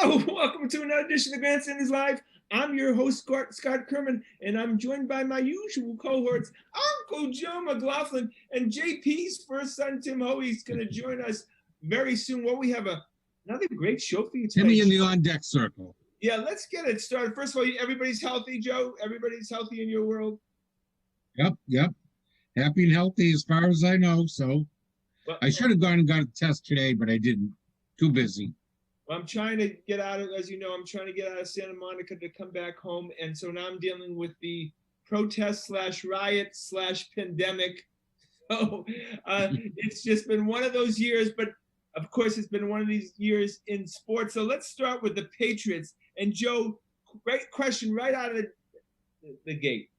Oh, welcome to another edition of Grandstanders Live. I'm your host, Scott Kerman, and I'm joined by my usual cohorts, Uncle Joe McLaughlin, and JP's first son, Tim Hoey, is going to join us very soon. Well, we have another great show for you today. Timmy in the on-deck circle. Yeah, let's get it started. First of all, everybody's healthy, Joe? Everybody's healthy in your world? Yep. Happy and healthy as far as I know, so I should have gone and got a test today, but I didn't. Too busy. I'm trying to get out of, as you know, I'm trying to get out of Santa Monica to come back home. And so now I'm dealing with the protest / riot / pandemic. So it's just been one of those years, but of course it's been one of these years in sports. So let's start with the Patriots. And Joe, great question right out of the gate.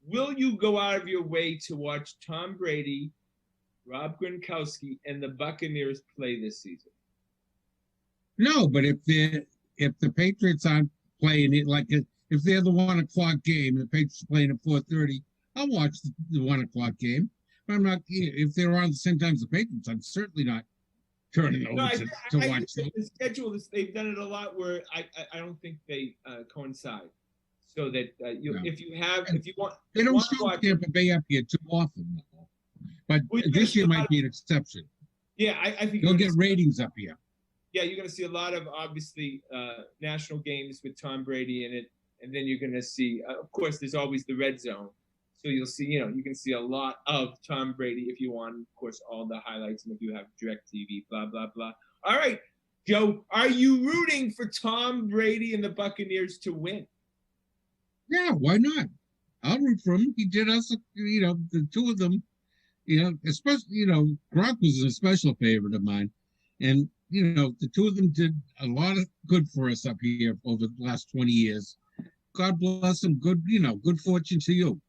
Will you go out of your way to watch Tom Brady, Rob Gronkowski, and the Buccaneers play this season? No, but if the Patriots aren't playing it, like if they're the 1 o'clock game, the Patriots are playing at 4:30, I'll watch the 1 o'clock game. But I'm not. If they're on the same time as the Patriots, I'm certainly not turning over to watch them. The schedule is, they've done it a lot where I don't think they coincide. So that if you want, they don't show Tampa Bay up here too often, though. But this year might be an exception. Yeah, I think you'll get ratings up here. Yeah, you're going to see a lot of, obviously, national games with Tom Brady in it. And then you're going to see, of course, there's always the red zone. So you'll see, you can see a lot of Tom Brady if you want, of course, all the highlights. And if you have DirecTV, blah, blah, blah. All right, Joe, are you rooting for Tom Brady and the Buccaneers to win? Yeah, why not? I'll root for him. He did us, the two of them, especially, Gronk was a special favorite of mine. And, the two of them did a lot of good for us up here over the last 20 years. God bless them. Good fortune to you.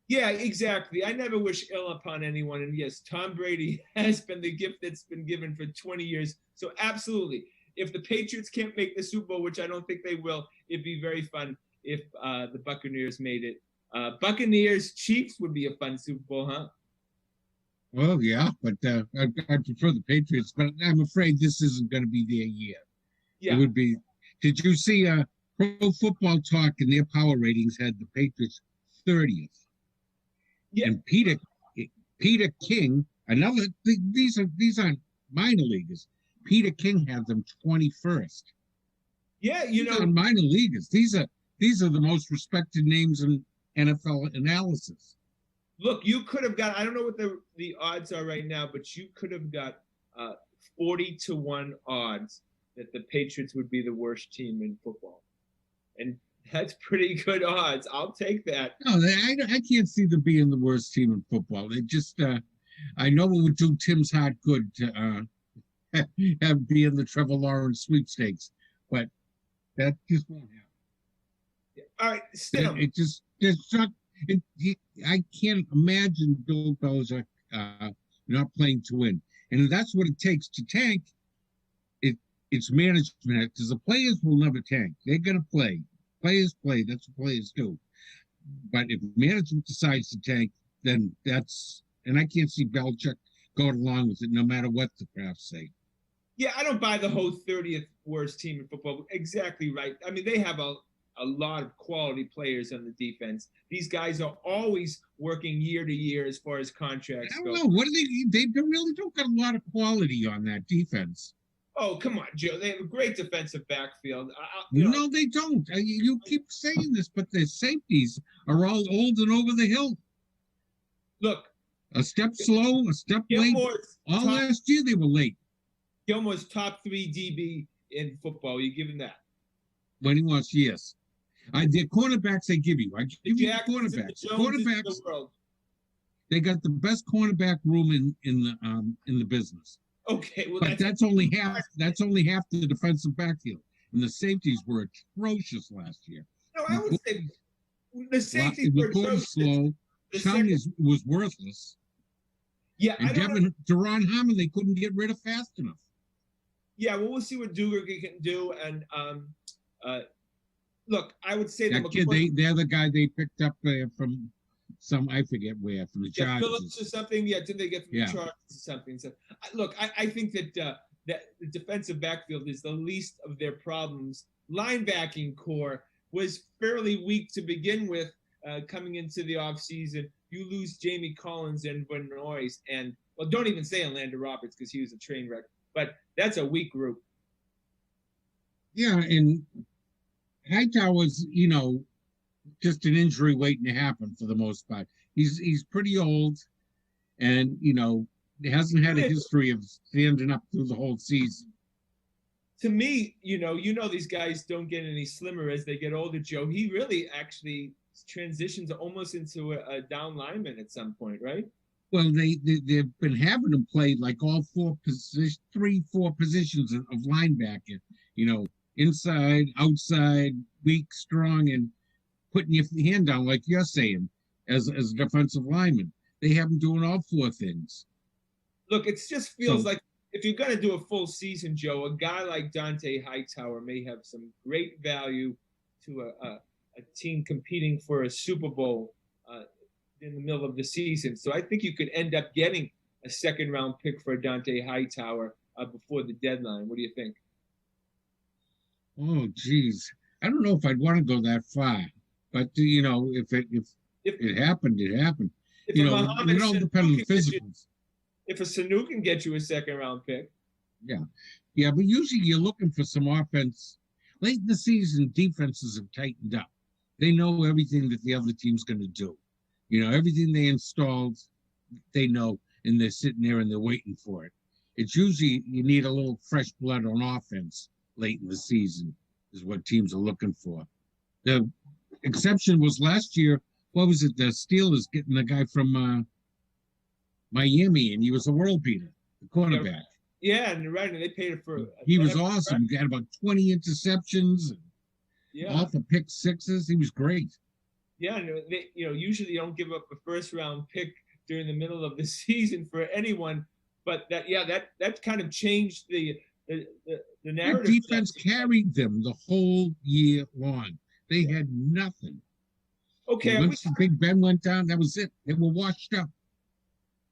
Yeah, exactly. I never wish ill upon anyone. And yes, Tom Brady has been the gift that's been given for 20 years. So absolutely. If the Patriots can't make the Super Bowl, which I don't think they will, it'd be very fun if the Buccaneers made it. Buccaneers Chiefs would be a fun Super Bowl, huh? Well, yeah, but I prefer the Patriots, but I'm afraid this isn't going to be their year. Yeah. It would be. Did you see Pro Football Talk and their power ratings had the Patriots 30th? Yeah. And Peter King, these aren't minor leaguers. Peter King had them 21st. Yeah, minor leaguers. These are the most respected names in NFL analysis. Look, you could have got, I don't know what the odds are right now, but you could have got 40-1 odds that the Patriots would be the worst team in football. And that's pretty good odds. I'll take that. No, I can't see them being the worst team in football. They just, I know it would do Tim's heart good to be in the Trevor Lawrence sweepstakes, but that just won't happen. Yeah. All right, still. I can't imagine Bill Belichick not playing to win, and that's what it takes to tank. It's management, because the players will never tank. They're going to play. Players play. That's what players do. But if management decides to tank, then and I can't see Belichick going along with it, no matter what the crafts say. Yeah, I don't buy the whole 30th worst team in football. Exactly right. I mean, they have a lot of quality players on the defense. These guys are always working year to year as far as contracts go. I don't know. What do they really don't got a lot of quality on that defense. Oh, come on, Joe. They have a great defensive backfield. No, they don't. You keep saying this, but their safeties are all old and over the hill. Look. A step slow, a step late. Last year they were late. Gilmore's top 3 DB in football. You give him that? When he wants, yes. Their cornerbacks they give you. I give you cornerbacks. Cornerbacks. They got the best cornerback room in the business. Okay, well, but that's only half. That's only half the defensive backfield, and the safeties were atrocious last year. No, I would say the safeties were atrocious. Slow. Chung was worthless. Yeah, and Deron Harmon they couldn't get rid of fast enough. Yeah, well, we'll see what Duger can do, and look, I would say that kid. They're the guy they picked up from some, I forget where, from the Chargers. Phillips or something. Yeah, did they get from the Chargers or something? So, look, I think that that the defensive backfield is the least of their problems. Linebacking core was fairly weak to begin with coming into the offseason. You lose Jamie Collins and Benoist, and well, don't even say Orlando Roberts because he was a train wreck. But that's a weak group. Yeah, and Hightower's, just an injury waiting to happen for the most part. He's pretty old, and he hasn't had a history of standing up through the whole season. To me, these guys don't get any slimmer as they get older, Joe. He really actually transitions almost into a down lineman at some point, right? Well, they've been having him play like all 4 positions of linebacker. Inside, outside, weak, strong, and putting your hand down like you're saying as a defensive lineman. They have him doing all 4 things. Look, it just feels like if you're going to do a full season, Joe, a guy like Dante Hightower may have some great value to a team competing for a Super Bowl in the middle of the season. So I think you could end up getting a second-round pick for Dante Hightower before the deadline. What do you think? Oh, geez. I don't know if I'd want to go that far. But, if it happened, it happened. It all depends on the physicals. If a Sanu can get you a second-round pick. Yeah. Yeah, but usually you're looking for some offense. Late in the season, defenses have tightened up. They know everything that the other team's going to do. Everything they installed, they know, and they're sitting there and they're waiting for it. It's usually you need a little fresh blood on offense late in the season is what teams are looking for. The exception was last year, what was it, the Steelers getting the guy from Miami, and he was a world beater, the quarterback. Yeah, and right, and they paid it for. He was awesome. He had about 20 interceptions, and all the pick sixes. He was great. Yeah, and usually you don't give up a first-round pick during the middle of the season for anyone, but that kind of changed the narrative. The defense carried them the whole year long. They had nothing. Okay. Once the Big Ben went down, that was it. They were washed up.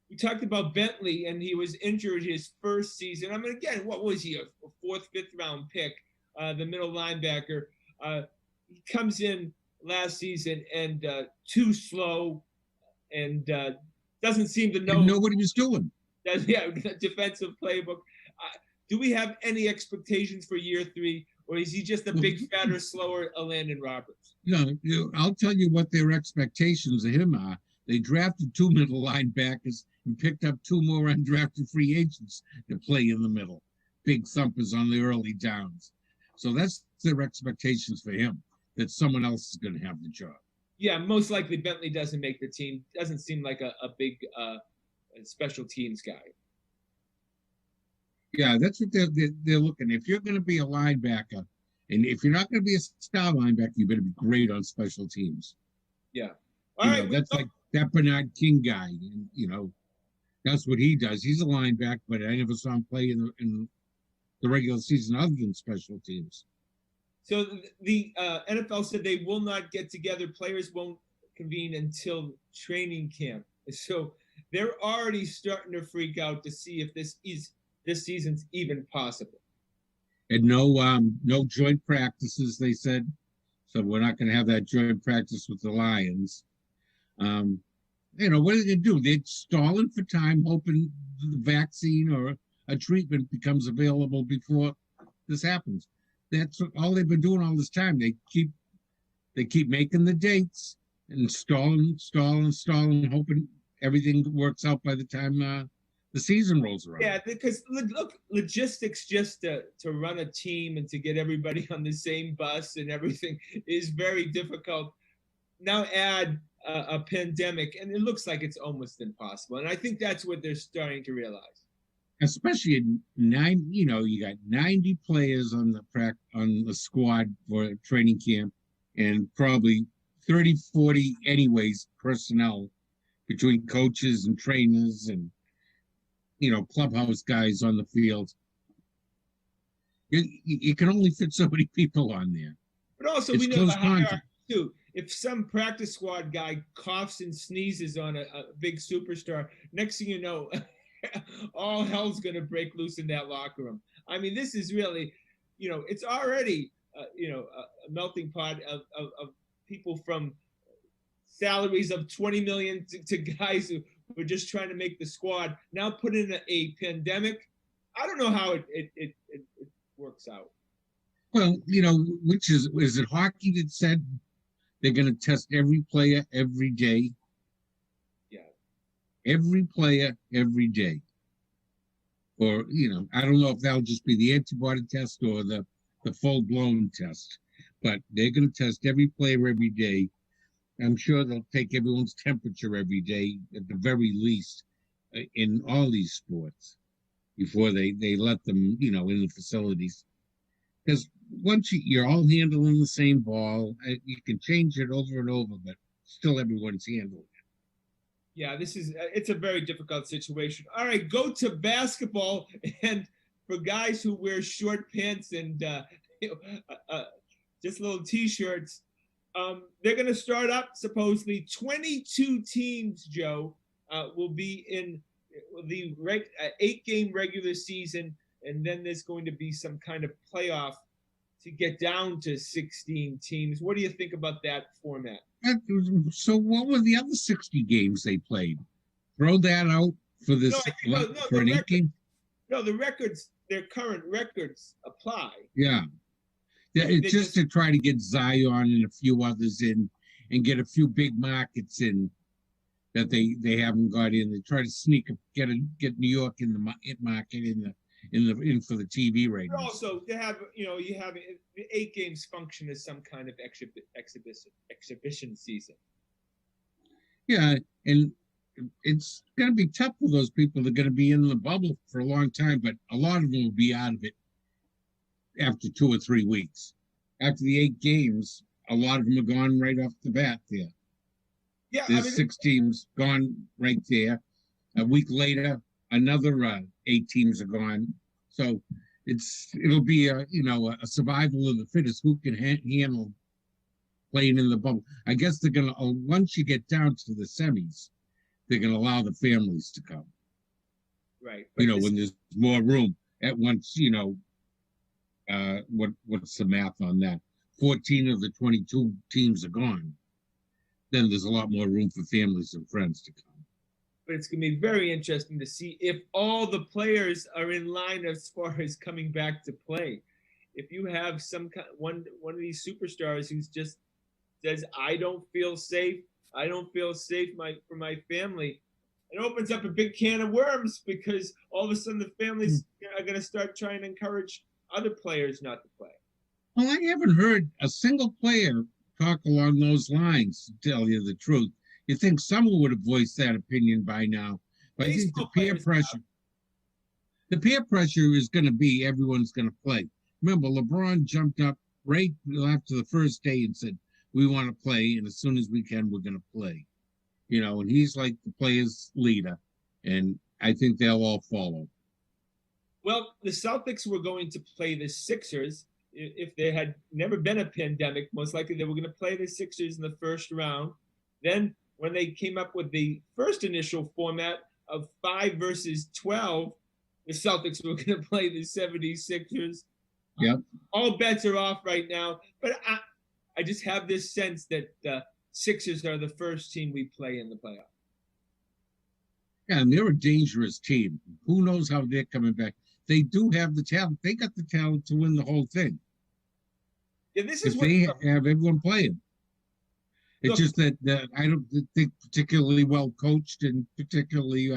We talked about Bentley, and he was injured his first season. I mean, again, what was he, a 4th, 5th-round pick, the middle linebacker? He comes in last season and too slow and doesn't seem to know what he was doing. Defensive playbook. Do we have any expectations for year 3, or is he just a big, fatter, slower Landon Roberts? I'll tell you what their expectations of him are. They drafted 2 middle linebackers and picked up 2 more undrafted free agents to play in the middle. Big thumpers on the early downs. So that's their expectations for him, that someone else is going to have the job. Yeah, most likely Bentley doesn't make the team. Doesn't seem like a big special teams guy. Yeah, that's what they're looking. If you're going to be a linebacker, and if you're not going to be a star linebacker, you better be great on special teams. Yeah. All right. That's like that Bernard King guy. And, that's what he does. He's a linebacker, but I never saw him play in the regular season other than special teams. So the NFL said they will not get together. Players won't convene until training camp. So they're already starting to freak out to see if this season's even possible. And no joint practices, they said. So we're not going to have that joint practice with the Lions. What are they going to do? They're stalling for time, hoping the vaccine or a treatment becomes available before this happens. That's all they've been doing all this time. They keep making the dates and stalling, hoping everything works out by the time the season rolls around. Yeah, because look, logistics just to run a team and to get everybody on the same bus and everything is very difficult. Now add a pandemic, and it looks like it's almost impossible. And I think that's what they're starting to realize. Especially in you got 90 players on the squad for training camp, and probably 30, 40 anyways personnel between coaches and trainers and clubhouse guys on the field. You can only fit so many people on there. But also, we know the hierarchy too. If some practice squad guy coughs and sneezes on a big superstar, next thing you know, all hell's going to break loose in that locker room. I mean, this is really, it's already, a melting pot of people from salaries of 20 million to guys who were just trying to make the squad. Now put in a pandemic. I don't know how it works out. Well, which is it hockey that said they're going to test every player every day? Yeah. Every player every day. Or, I don't know if that'll just be the antibody test or the full-blown test. But they're going to test every player every day. I'm sure they'll take everyone's temperature every day, at the very least, in all these sports, before they let them, in the facilities. Because once you're all handling the same ball, you can change it over and over, but still everyone's handling it. Yeah, it's a very difficult situation. All right, go to basketball, and for guys who wear short pants and just little t-shirts, they're going to start up supposedly 22 teams, Joe, will be in the 8-game regular season, and then there's going to be some kind of playoff to get down to 16 teams. What do you think about that format? So what were the other 60 games they played? Throw that out for this for an 8-game? No, their current records apply. Yeah. It's just to try to get Zion and a few others in and get a few big markets in that they haven't got in. They try to sneak get New York in the market in for the TV ratings. But also to have you have the 8 games function as some kind of exhibition season. Yeah, and it's going to be tough for those people that are going to be in the bubble for a long time, but a lot of them will be out of it after 2 or 3 weeks. After the 8 games, a lot of them are gone right off the bat there. Yeah, there's 6 teams gone right there. A week later, another 8 teams are gone. So it'll be a survival of the fittest. Who can handle playing in the bubble? I guess they're gonna once you get down to the semis, they're gonna allow the families to come. Right. When there's more room at once. What's the math on that? 14 of the 22 teams are gone. Then there's a lot more room for families and friends to come. But it's going to be very interesting to see if all the players are in line as far as coming back to play. If you have one of these superstars who's just says, "I don't feel safe. I don't feel safe for my family," it opens up a big can of worms, because all of a sudden the families are going to start trying to encourage other players not to play. Well, I haven't heard a single player talk along those lines, to tell you the truth. You think someone would have voiced that opinion by now. But I think the peer pressure is going to be everyone's going to play. Remember, LeBron jumped up right after the first day and said, "We want to play, and as soon as we can, we're going to play." And he's like the players' leader, and I think they'll all follow. Well, the Celtics were going to play the Sixers. If there had never been a pandemic, most likely they were going to play the Sixers in the first round. Then when they came up with the first initial format of 5 versus 12, the Celtics were going to play the 76ers. Yep. All bets are off right now. But I just have this sense that the Sixers are the first team we play in the playoff. Yeah, and they're a dangerous team. Who knows how they're coming back? They do have the talent. They got the talent to win the whole thing. Yeah, this is if they have everyone playing. It's just that I don't think particularly well coached and particularly,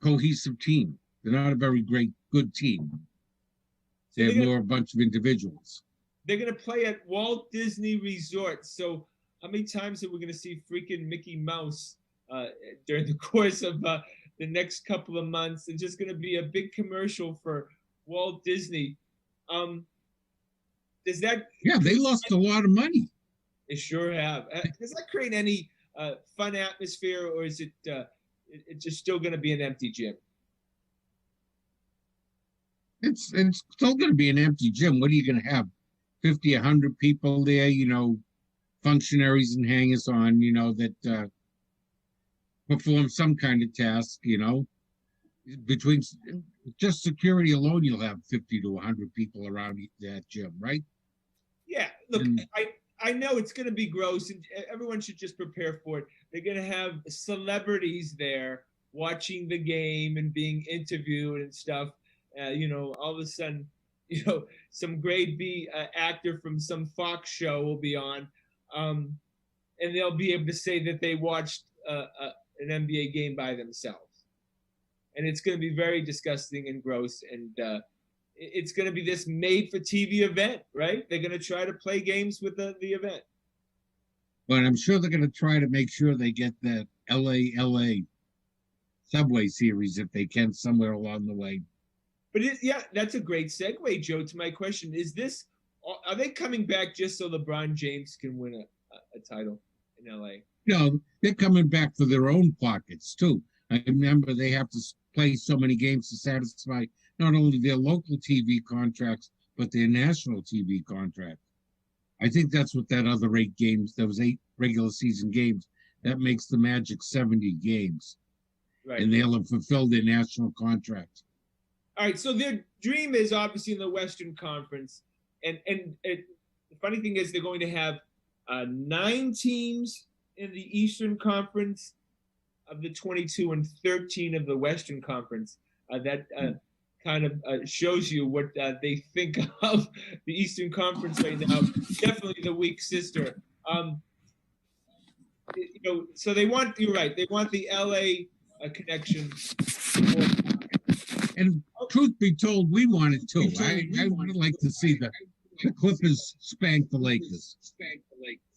cohesive team. They're not a very good team. They're more a bunch of individuals. They're going to play at Walt Disney Resort. So how many times are we going to see freaking Mickey Mouse during the course of the next couple of months? It's just going to be a big commercial for Walt Disney. Does that? Yeah, they lost a lot of money. They sure have. Does that create any fun atmosphere, or is it's just still going to be an empty gym? It's still going to be an empty gym. What are you going to have? 50, 100 people there, functionaries and hangers on, that perform some kind of task, between just security alone, you'll have 50 to 100 people around that gym, right? Yeah, look, I know it's going to be gross, and everyone should just prepare for it. They're going to have celebrities there watching the game and being interviewed and stuff. All of a sudden, some grade B actor from some Fox show will be on, and they'll be able to say that they watched an NBA game by themselves. And it's going to be very disgusting and gross, and it's going to be this made-for-TV event, right? They're going to try to play games with the event. But I'm sure they're going to try to make sure they get that LA subway series if they can somewhere along the way. But that's a great segue, Joe, to my question. Are they coming back just so LeBron James can win a title in LA? No, they're coming back for their own pockets, too. I remember they have to play so many games to satisfy not only their local TV contracts, but their national TV contract. I think that's what that other 8 games, those 8 regular season games, that makes the Magic 70 games. Right. And they'll have fulfilled their national contract. All right, so their dream is obviously in the Western Conference. And the funny thing is they're going to have 9 teams in the Eastern Conference of the 22 and 13 of the Western Conference. That kind of shows you what they think of the Eastern Conference right now. Definitely the weak sister. So you're right, they want the LA connection. And truth be told, we want it too. I would like to see the Clippers spank the Lakers.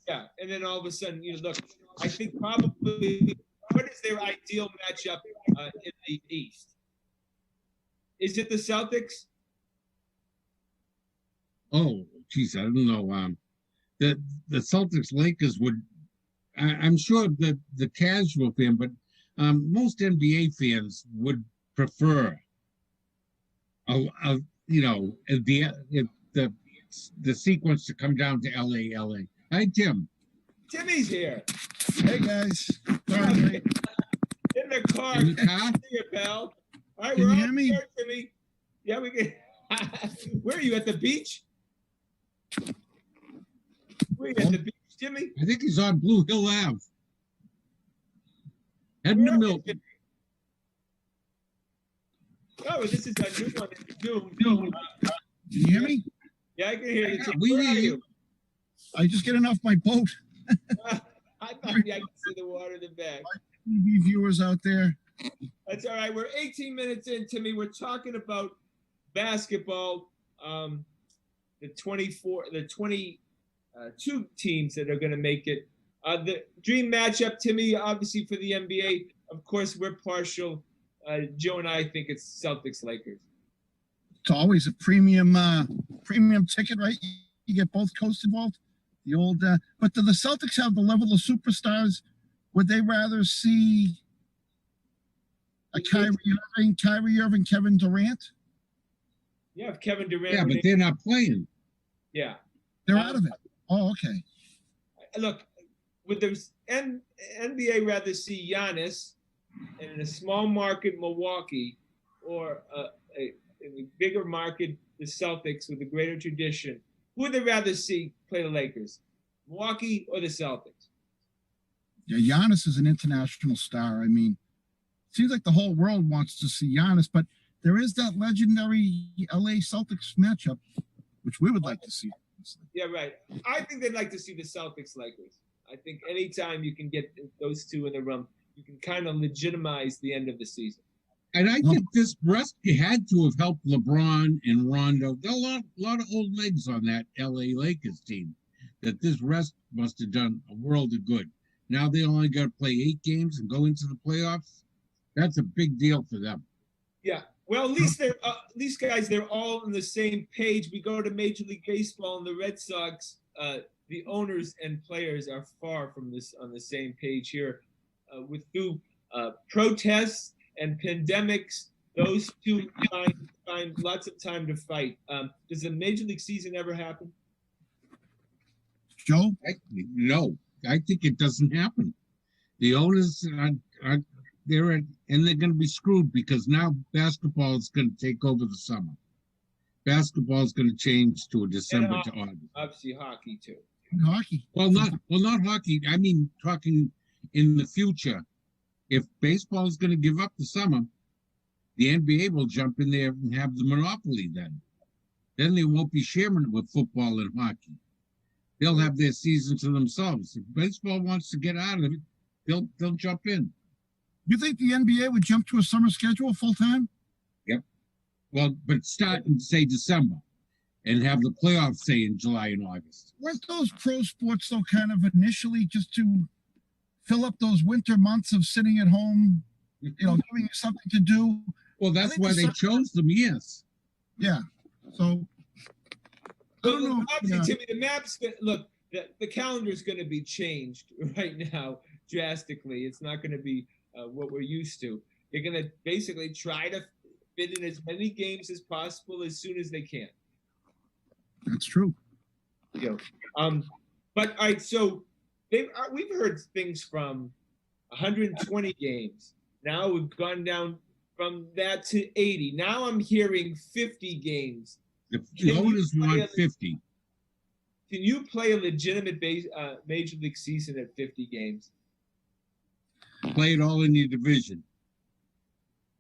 Yeah, and then all of a sudden, look, I think probably what is their ideal matchup in the East? Is it the Celtics? Oh, geez, I don't know. The Celtics Lakers would. I'm sure that the casual fan, but most NBA fans would prefer. The sequence to come down to LA. Hi, Tim. Timmy's here. Hey, guys. In the car. In the car? See you, pal. All right, Can we're you on hear me? here, Timmy. Yeah, we can. Where are you, at the beach? Where are you, at the beach, Timmy? I think he's on Blue Hill Ave. Heading to Milton. Oh, this is a new one. Can you hear me? Yeah, I can hear you. We Where hear are you. I just getting off my boat. I thought I could see the water in the back. TV viewers out there. That's all right. We're 18 minutes in, Timmy. We're talking about basketball. The 22 teams that are going to make it. The dream matchup, Timmy, obviously for the NBA. Of course, we're partial. Joe and I think it's Celtics Lakers. It's always a premium ticket, right? You get both coasts involved. The old, but do the Celtics have the level of superstars? Would they rather see a Kyrie Irving, Kevin Durant? Yeah, if Kevin Durant. Yeah, but they're not playing. Yeah, they're out of it. Oh, okay. Look, would the NBA rather see Giannis in a small market Milwaukee or in a bigger market the Celtics with a greater tradition? Who would they rather see play the Lakers, Milwaukee or the Celtics? Yeah, Giannis is an international star. I mean, it seems like the whole world wants to see Giannis, but there is that legendary LA Celtics matchup, which we would like to see. Yeah, right. I think they'd like to see the Celtics Lakers. I think anytime you can get those two in the room, you can kind of legitimize the end of the season. And I think this rest had to have helped LeBron and Rondo. There are a lot of old legs on that LA Lakers team. That this rest must have done a world of good. Now they only got to play 8 games and go into the playoffs. That's a big deal for them. Yeah. Well, at least guys, they're all on the same page. We go to Major League Baseball and the Red Sox. The owners and players are far from this on the same page here. Through protests and pandemics, those two find lots of time to fight. Does the Major League season ever happen? Joe? No, I think it doesn't happen. The owners they're going to be screwed because now basketball is going to take over the summer. Basketball is going to change to a December to August. Obviously, hockey too. Hockey. Well, not hockey. I mean, talking in the future. If baseball is going to give up the summer, the NBA will jump in there and have the monopoly then. Then they won't be sharing it with football and hockey. They'll have their season to themselves. If baseball wants to get out of it, they'll jump in. You think the NBA would jump to a summer schedule full time? Yep. Well, but start in, say, December and have the playoffs, say, in July and August. Weren't those pro sports, though, kind of initially just to fill up those winter months of sitting at home, giving you something to do? Well, that's why they chose them, yes. Yeah. So, I don't know. Timmy, the map's look. The calendar's going to be changed right now drastically. It's not going to be what we're used to. They're going to basically try to fit in as many games as possible as soon as they can. That's true. But all right, so we've heard things from 120 games. Now we've gone down from that to 80. Now I'm hearing 50 games. The owners want 50. Can you play a legitimate major league season at 50 games? Play it all in your division.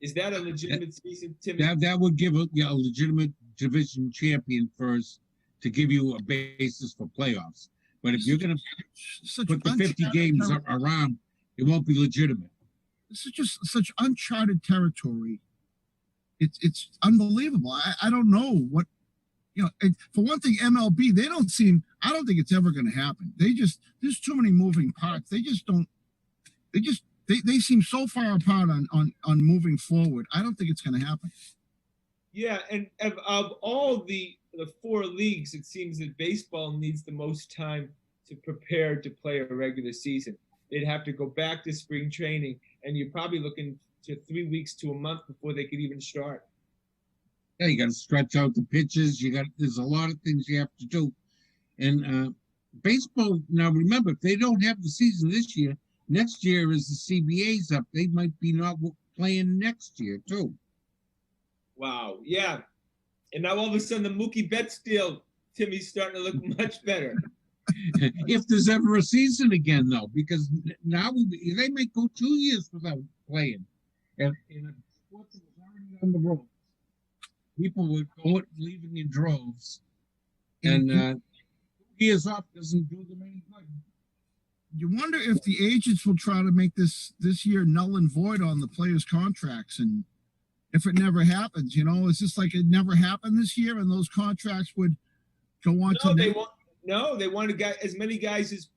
Is that a legitimate season, Timmy? That would give a legitimate division champion first to give you a basis for playoffs. But if you're going to put the 50 games around, it won't be legitimate. This is just such uncharted territory. It's unbelievable. I don't know what, for one thing, MLB, I don't think it's ever going to happen. There's too many moving parts. They seem so far apart on moving forward. I don't think it's going to happen. Yeah, and of all the four leagues, it seems that baseball needs the most time to prepare to play a regular season. They'd have to go back to spring training, and you're probably looking to 3 weeks to a month before they could even start. Yeah, you got to stretch out the pitches. There's a lot of things you have to do. And baseball, now remember, if they don't have the season this year, next year is the CBA's up. They might be not playing next year, too. Wow, yeah. And now all of a sudden the Mookie Betts deal, Timmy's starting to look much better. If there's ever a season again, though, because now they might go 2 years without playing. And sports was already on the road. People would go leaving in droves. And 2 years off doesn't do them any good. You wonder if the agents will try to make this year null and void on the players' contracts, and if it never happens, it's just like it never happened this year, and those contracts would go on they want to get as many guys as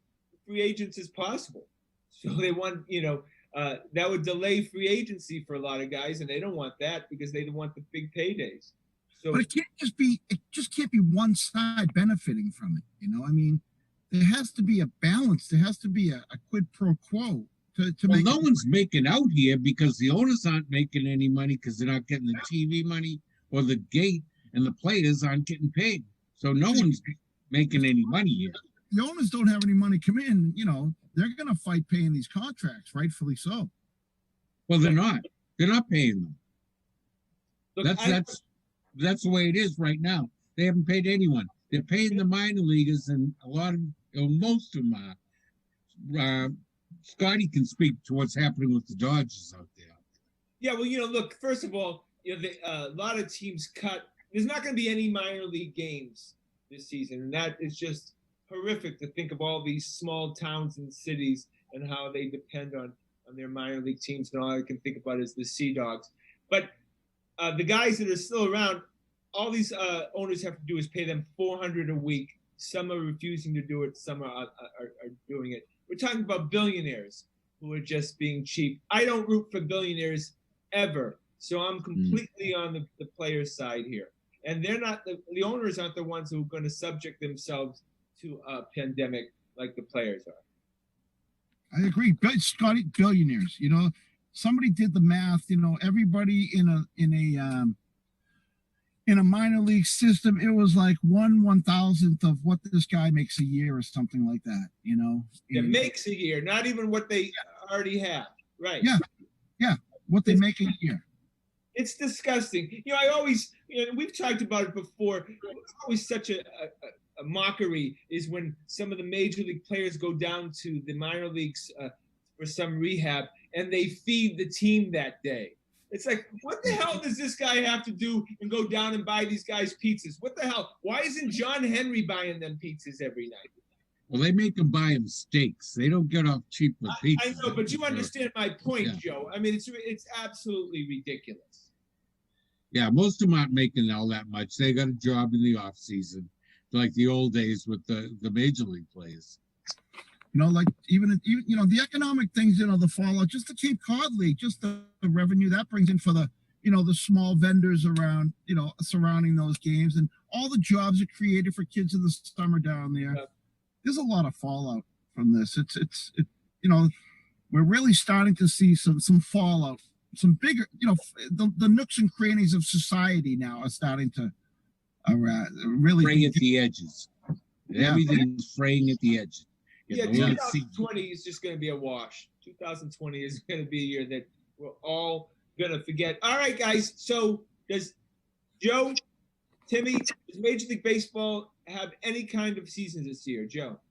free agents as possible. So they want, that would delay free agency for a lot of guys, and they don't want that because they don't want the big paydays. So, but it just can't be one side benefiting from it. I mean, there has to be a balance. There has to be a quid pro quo. No one's making out here because the owners aren't making any money because they're not getting the TV money or the gate, and the players aren't getting paid. So no one's making any money here. The owners don't have any money come in. They're going to fight paying these contracts, rightfully so. Well, they're not. They're not paying them. Look, that's the way it is right now. They haven't paid anyone. They're paying the minor leaguers, and most of them are. Scotty can speak to what's happening with the Dodgers out there. Yeah, well, look, first of all, a lot of teams cut. There's not going to be any minor league games this season, and that is just horrific to think of all these small towns and cities and how they depend on their minor league teams, and all I can think about is the Sea Dogs. But the guys that are still around, all these owners have to do is pay them $400 a week. Some are refusing to do it. Some are doing it. We're talking about billionaires who are just being cheap. I don't root for billionaires ever, so I'm completely on the players' side here. And they're not the owners aren't the ones who are going to subject themselves to a pandemic like the players are. I agree. Scotty, billionaires. Somebody did the math. Everybody in a minor league system, it was like 1/1000th of what this guy makes a year or something like that. It makes a year, not even what they already have. Right. Yeah. What they make a year. It's disgusting. I always, we've talked about it before. It's always such a mockery is when some of the major league players go down to the minor leagues for some rehab and they feed the team that day. It's like, what the hell does this guy have to do and go down and buy these guys pizzas? What the hell? Why isn't John Henry buying them pizzas every night? Well, they make them buy them steaks. They don't get off cheap with pizzas. I know, but you understand my point, Joe. I mean, it's absolutely ridiculous. Yeah, most of them aren't making all that much. They got a job in the off season, like the old days with the major league players. Like even the economic things, the fallout, just the Cape Cod League, just the revenue that brings in for the small vendors around, surrounding those games, and all the jobs it created for kids in the summer down there. Yeah. There's a lot of fallout from this. It's we're really starting to see some fallout, some bigger, the nooks and crannies of society now are starting to really fraying at the edges. Yeah. Everything's fraying at the edges. Yeah, 2020 is just going to be a wash. 2020 is going to be a year that we're all going to forget. All right, guys. So does Joe, Timmy, does Major League Baseball have any kind of season this year, Joe?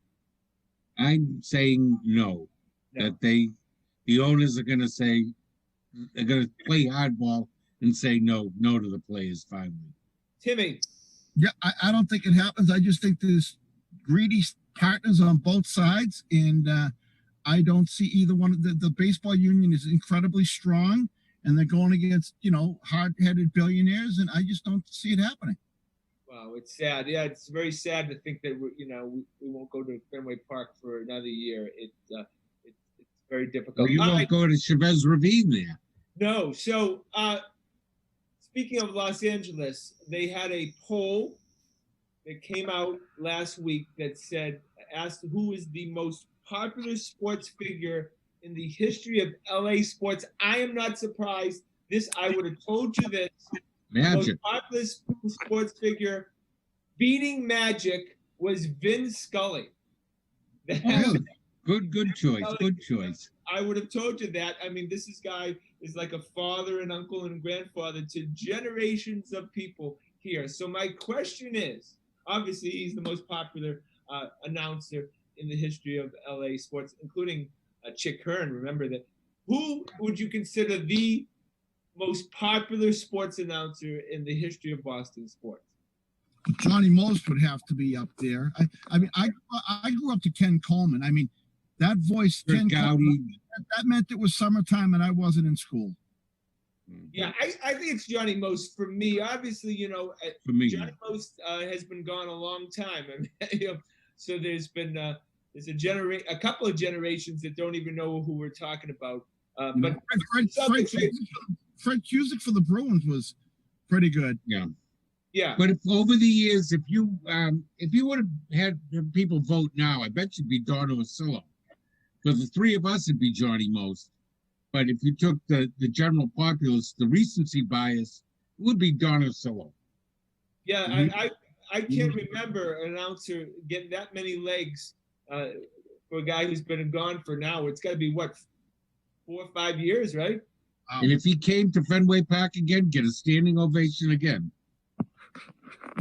I'm saying no. That the owners are going to say, they're going to play hardball and say no to the players finally. Timmy. Yeah, I don't think it happens. I just think there's greedy partners on both sides, and I don't see either one. The baseball union is incredibly strong, and they're going against hard-headed billionaires, and I just don't see it happening. Wow, it's sad. Yeah, it's very sad to think that we won't go to Fenway Park for another year. It's very difficult. Well, you won't go to Chavez Ravine there. No. So speaking of Los Angeles, they had a poll that came out last week that asked who is the most popular sports figure in the history of LA sports. I am not surprised. I would have told you this. Magic. The most popular sports figure beating Magic was Vin Scully. Good choice. Good choice. I would have told you that. I mean, this guy is like a father and uncle and grandfather to generations of people here. So my question is, obviously, he's the most popular announcer in the history of LA sports, including Chick Hearn. Remember that. Who would you consider the most popular sports announcer in the history of Boston sports? Johnny Most would have to be up there. I mean, I grew up to Ken Coleman. I mean, that voice, Ken Coleman, that meant it was summertime and I wasn't in school. Yeah, I think it's Johnny Most for me. Obviously, Johnny Most has been gone a long time. I mean, so there's been a couple of generations that don't even know who we're talking about. But Fred Cusick for the Bruins was pretty good. Yeah. Yeah. But if over the years, if you would have had people vote now, I bet you'd be Don Orsillo. Because the three of us would be Johnny Most. But if you took the general populace, the recency bias, it would be Don Orsillo. Yeah, mm-hmm. I can't remember an announcer getting that many legs for a guy who's been gone for now. It's got to be, 4 or 5 years, right? And if he came to Fenway Park again, get a standing ovation again.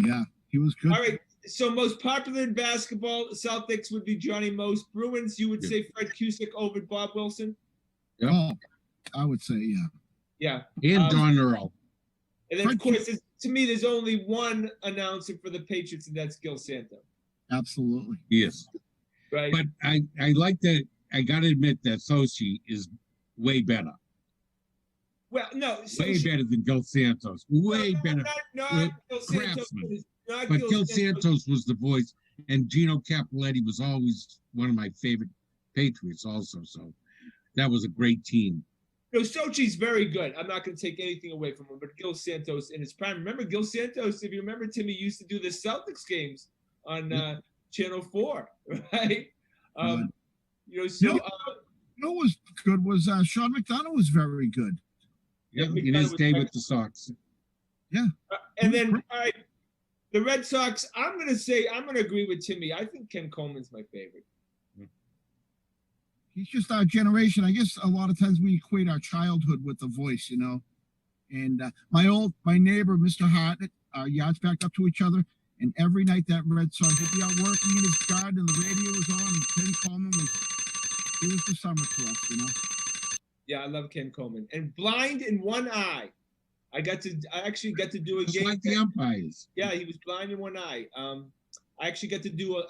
Yeah, he was good. All right, so most popular in basketball, Celtics would be Johnny Most. Bruins, you would say Fred Cusick over Bob Wilson? Yep. Oh, I would say, yeah. Yeah. And Don Earl. And then, of course, to me, there's only one announcer for the Patriots, and that's Gil Santo. Absolutely. Yes. Right. But I like that. I got to admit that Sochi is way better. Well, no. Way better than Gil Santos. Way better. Not Gil Santos. But Gil Santos was the voice, and Gino Cappelletti was always one of my favorite Patriots also. So that was a great team. No, Sochi's very good. I'm not going to take anything away from him, but Gil Santos in his prime. Remember, Gil Santos, if you remember, Timmy used to do the Celtics games on Channel 4, right? Was good was Sean McDonough was very good. Yeah, in his day with the Sox. Yeah. And then, all right, the Red Sox, I'm going to agree with Timmy. I think Ken Coleman's my favorite. he's just our generation. I guess a lot of times we equate our childhood with the voice, And my neighbor, Mr. Hart, our yards backed up to each other. And every night that Red Sox, he'd be out working in his garden, and the radio was on, and Ken Coleman was the summer to us, Yeah, I love Ken Coleman. And blind in one eye. I actually got to do a game. Like the umpires. Yeah, he was blind in one eye. I actually got to do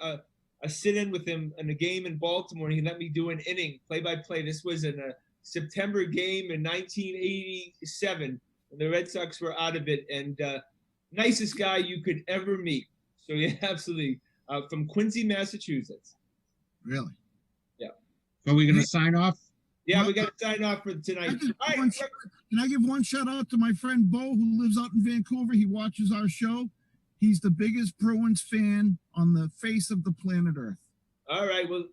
a sit-in with him in a game in Baltimore, and he let me do an inning, play-by-play. This was in a September game in 1987, when the Red Sox were out of it, and nicest guy you could ever meet. So yeah, absolutely. From Quincy, Massachusetts. Really? Yeah. So we're going to sign off? Yeah, we got to sign off for tonight. Can I give one shout out to my friend Bo, who lives out in Vancouver? He watches our show. He's the biggest Bruins fan on the face of the planet Earth. All right. Well,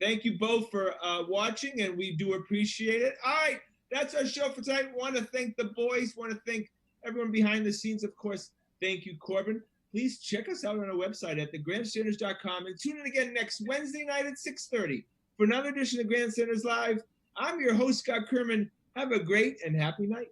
thank you both for watching, and we do appreciate it. All right. That's our show for tonight. Want to thank the boys. Want to thank everyone behind the scenes. Of course, thank you, Corbin. Please check us out on our website at thegrandstanders.com, and tune in again next Wednesday night at 6:30 for another edition of Grandstanders Live. I'm your host, Scott Kerman. Have a great and happy night.